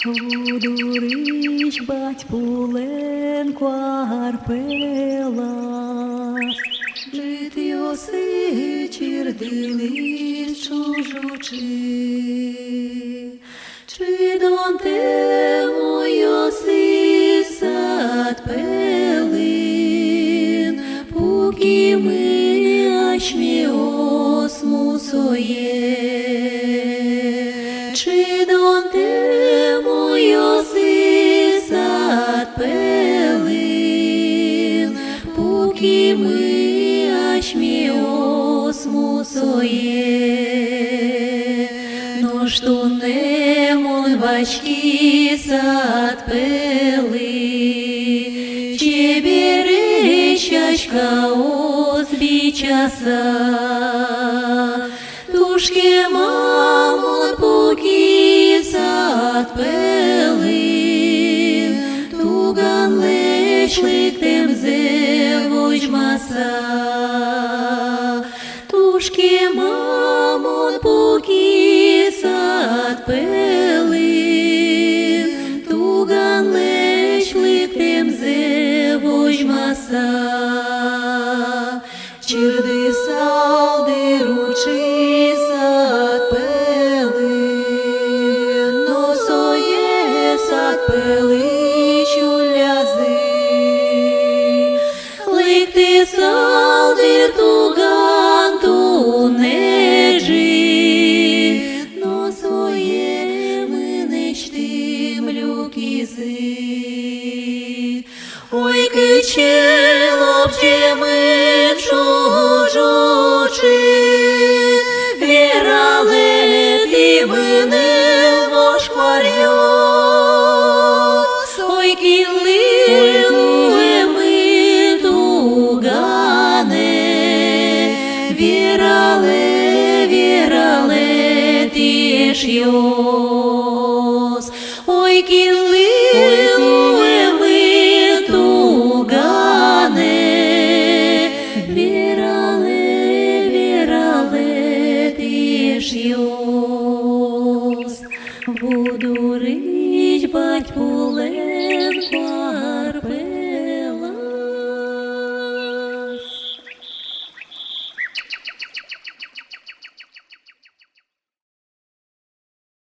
Одурич батьпуленко арпелас, жит йоси чердили чужучи, чи донте йоси сад пелин, пуки ми ашмі осмусоє, чи донте пелин, пуки ми ашмі осмусоє, но что не мон бачки сад пели, чебере чачка озбичаса, тушке мамон пуки сад пелин, туган лешлик темзе вожмаса, тушке мамон пуки сад пелин, туган лешлик темзе вожмаса, чирди салди ручи сад пелин, носоє сад пелин, салдир туган ту нежи, но своє ми нечтим люкізи. Ой, кичело б ми чужучи, вірали ти мене вошкварьос. Ой, кіли вірали ти ж йос. Ой, кіли ми тугане, вірали ти ж йос. Буду рить батьпуленко